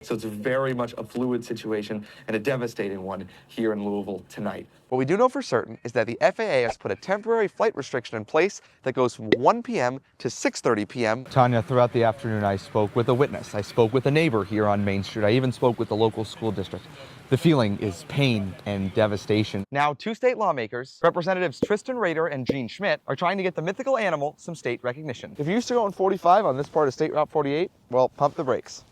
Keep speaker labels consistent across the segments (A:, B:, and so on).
A: So it's very much a fluid situation and a devastating one here in Louisville tonight.
B: What we do know for certain is that the FAA has put a temporary flight restriction in place that goes from 1 p.m. to 6:30 p.m.
C: Tanya, throughout the afternoon, I spoke with a witness. I spoke with a neighbor here on Main Street. I even spoke with the local school district. The feeling is pain and devastation.
B: Now, two state lawmakers, Representatives Tristan Rader and Gene Schmidt, are trying to get the mythical animal some state recognition. If you're used to going 45 on this part of State Route 48, well, pump the brakes.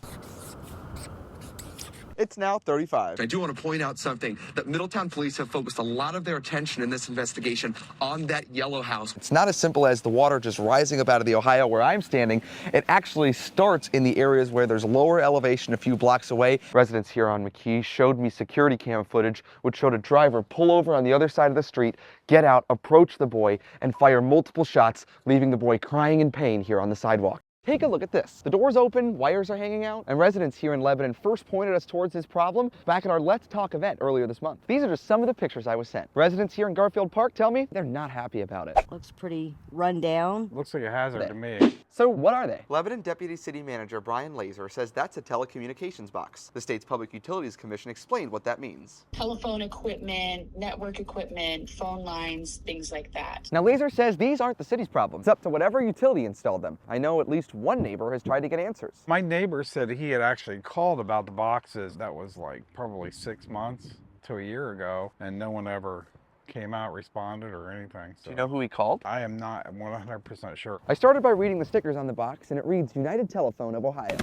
B: It's now 35.
D: I do want to point out something, that Middletown police have focused a lot of their attention in this investigation on that yellow house.
B: It's not as simple as the water just rising up out of the Ohio where I'm standing. It actually starts in the areas where there's lower elevation a few blocks away. Residents here on McKee showed me security cam footage, which showed a driver pull over on the other side of the street, get out, approach the boy, and fire multiple shots, leaving the boy crying in pain here on the sidewalk. Take a look at this. The door's open, wires are hanging out, and residents here in Lebanon first pointed us towards this problem back at our Let's Talk event earlier this month. These are just some of the pictures I was sent. Residents here in Garfield Park tell me they're not happy about it.
E: Looks pretty run down.
F: Looks like a hazard to me.
B: So what are they? Lebanon Deputy City Manager Brian Laser says that's a telecommunications box. The state's Public Utilities Commission explained what that means.
G: Telephone equipment, network equipment, phone lines, things like that.
B: Now Laser says these aren't the city's problems. It's up to whatever utility installed them. I know at least one neighbor has tried to get answers.
F: My neighbor said he had actually called about the boxes. That was like probably 6 months to a year ago, and no one ever came out, responded, or anything. So
B: Do you know who he called?
F: I am not 100% sure.
B: I started by reading the stickers on the box, and it reads United Telephone of Ohio.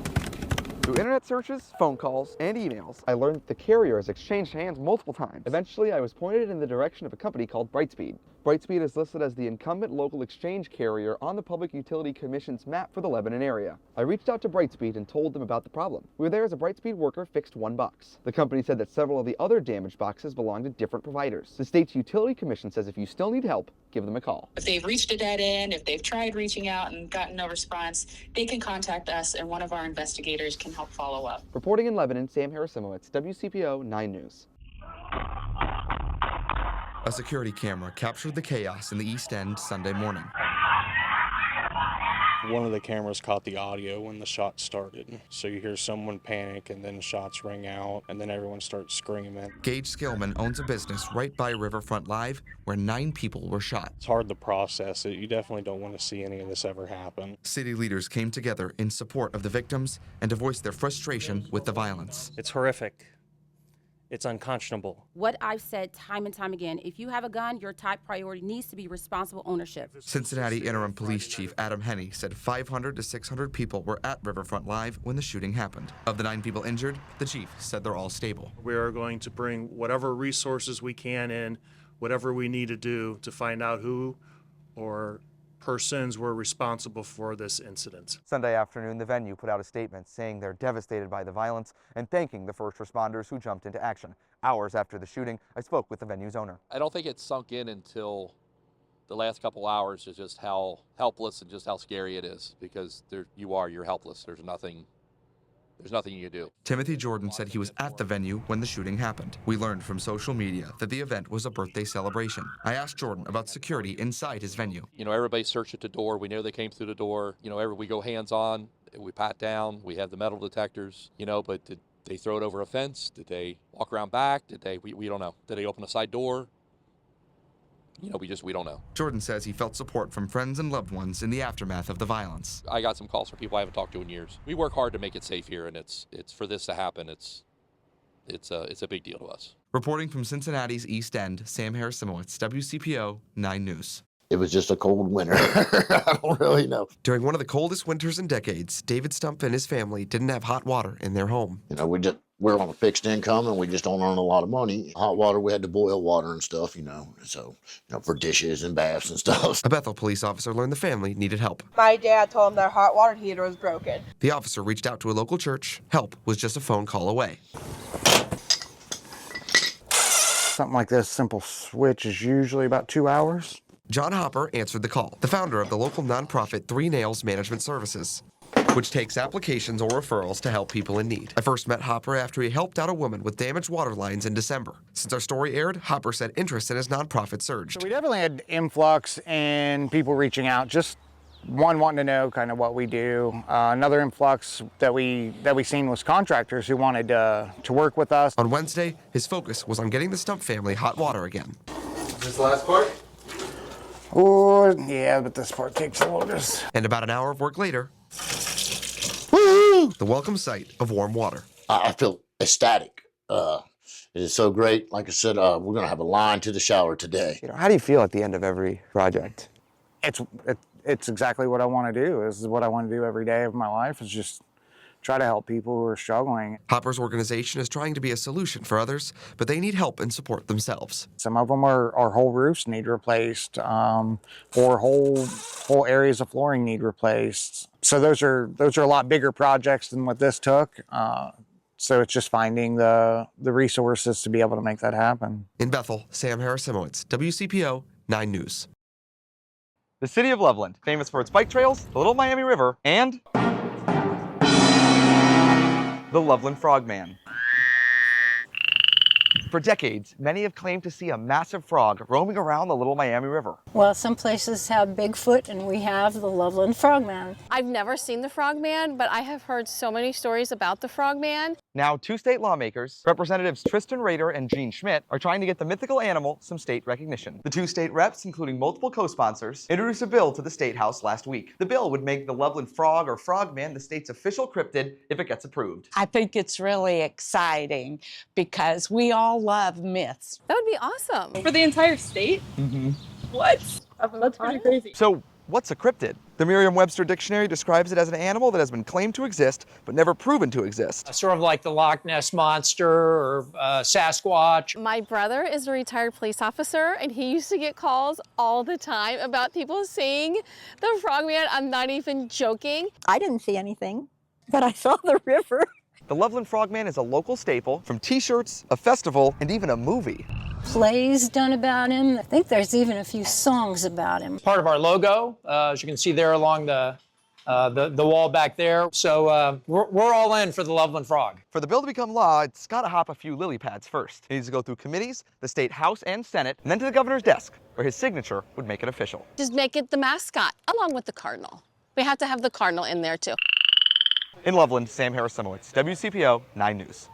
B: Through internet searches, phone calls, and emails, I learned the carrier has exchanged hands multiple times. Eventually, I was pointed in the direction of a company called Brightspeed. Brightspeed is listed as the incumbent local exchange carrier on the Public Utility Commission's map for the Lebanon area. I reached out to Brightspeed and told them about the problem. We were there as a Brightspeed worker fixed one box. The company said that several of the other damaged boxes belonged to different providers. The state's utility commission says if you still need help, give them a call.
G: If they've reached a dead end, if they've tried reaching out and gotten no response, they can contact us and one of our investigators can help follow up.
B: Reporting in Lebanon, Sam Harasimowicz, WCPO 9 News.
D: A security camera captured the chaos in the East End Sunday morning.
H: One of the cameras caught the audio when the shot started. So you hear someone panic and then shots ring out and then everyone starts screaming.
D: Gage Skillman owns a business right by Riverfront Live where 9 people were shot.
H: It's hard to process it. You definitely don't want to see any of this ever happen.
D: City leaders came together in support of the victims and to voice their frustration with the violence.
I: It's horrific. It's unconscionable.
J: What I've said time and time again, if you have a gun, your top priority needs to be responsible ownership.
D: Cincinnati Interim Police Chief Adam Henney said 500 to 600 people were at Riverfront Live when the shooting happened. Of the 9 people injured, the chief said they're all stable.
K: We are going to bring whatever resources we can in, whatever we need to do to find out who or persons were responsible for this incident.
B: Sunday afternoon, the venue put out a statement saying they're devastated by the violence and thanking the first responders who jumped into action. Hours after the shooting, I spoke with the venue's owner.
L: I don't think it sunk in until the last couple hours is just how helpless and just how scary it is, because you're helpless. There's nothing you can do.
D: Timothy Jordan said he was at the venue when the shooting happened. We learned from social media that the event was a birthday celebration. I asked Jordan about security inside his venue.
L: Everybody searched at the door. We know they came through the door. We go hands-on, we pat down, we have the metal detectors, but did they throw it over a fence? Did they walk around back? We don't know. Did they open a side door? We don't know.
D: Jordan says he felt support from friends and loved ones in the aftermath of the violence.
L: I got some calls from people I haven't talked to in years. We work hard to make it safe here, and it's for this to happen, it's a big deal to us.
D: Reporting from Cincinnati's East End, Sam Harasimowicz, WCPO 9 News.
M: It was just a cold winter. I don't really know.
D: During one of the coldest winters in decades, David Stump and his family didn't have hot water in their home.
M: We're on a fixed income and we just don't earn a lot of money. Hot water, we had to boil water and stuff, for dishes and baths and stuff.
D: A Bethel police officer learned the family needed help.
N: My dad told him their hot water heater was broken.
D: The officer reached out to a local church. Help was just a phone call away.
F: Something like this simple switch is usually about 2 hours.
D: John Hopper answered the call, the founder of the local nonprofit 3 Nails Management Services, which takes applications or referrals to help people in need. I first met Hopper after he helped out a woman with damaged water lines in December. Since our story aired, Hopper said interest in his nonprofit surged.
F: So we definitely had influx and people reaching out, just
O: one wanting to know kind of what we do. Another influx that we seen was contractors who wanted to work with us.
D: On Wednesday, his focus was on getting the Stump family hot water again.
B: Is this the last part?
O: Oh, yeah, but this part takes the longest.
D: And about an hour of work later, the welcome sight of warm water.
M: I feel ecstatic. It is so great. Like I said, we're going to have a line to the shower today.
B: How do you feel at the end of every project?
O: It's exactly what I want to do. This is what I want to do every day of my life, is just try to help people who are struggling.
D: Hopper's organization is trying to be a solution for others, but they need help and support themselves.
O: Some of them are whole roofs need replaced, or whole areas of flooring need replaced. So those are a lot bigger projects than what this took. So it's just finding the resources to be able to make that happen.
D: In Bethel, Sam Harasimowicz, WCPO 9 News.
B: The city of Loveland, famous for its bike trails, the Little Miami River, and the Loveland Frogman. For decades, many have claimed to see a massive frog roaming around the Little Miami River.
P: Well, some places have Bigfoot, and we have the Loveland Frogman.
Q: I've never seen the Frogman, but I have heard so many stories about the Frogman.
B: Now, two state lawmakers, Representatives Tristan Rader and Gene Schmidt, are trying to get the mythical animal some state recognition. The two state reps, including multiple co-sponsors, introduced a bill to the State House last week. The bill would make the Loveland Frog or Frogman the state's official cryptid if it gets approved.
R: I think it's really exciting because we all love myths.
Q: That would be awesome.
N: For the entire state?
B: Mm-hmm.
N: What? That's pretty crazy.
B: So, what's a cryptid? The Merriam-Webster dictionary describes it as an animal that has been claimed to exist, but never proven to exist.
S: Sort of like the Loch Ness Monster or Sasquatch.
Q: My brother is a retired police officer, and he used to get calls all the time about people seeing the Frogman. I'm not even joking.
E: I didn't see anything, but I saw the river.
B: The Loveland Frogman is a local staple, from t-shirts, a festival, and even a movie.
P: Plays done about him. I think there's even a few songs about him.
S: Part of our logo, as you can see there along the wall back there. So we're all in for the Loveland Frog.
B: For the bill to become law, it's got to hop a few lily pads first. It needs to go through committees, the state House and Senate, and then to the governor's desk, where his signature would make it official.
Q: Just make it the mascot, along with the cardinal. We have to have the cardinal in there too.
B: In Loveland, Sam Harasimowicz, WCPO 9 News.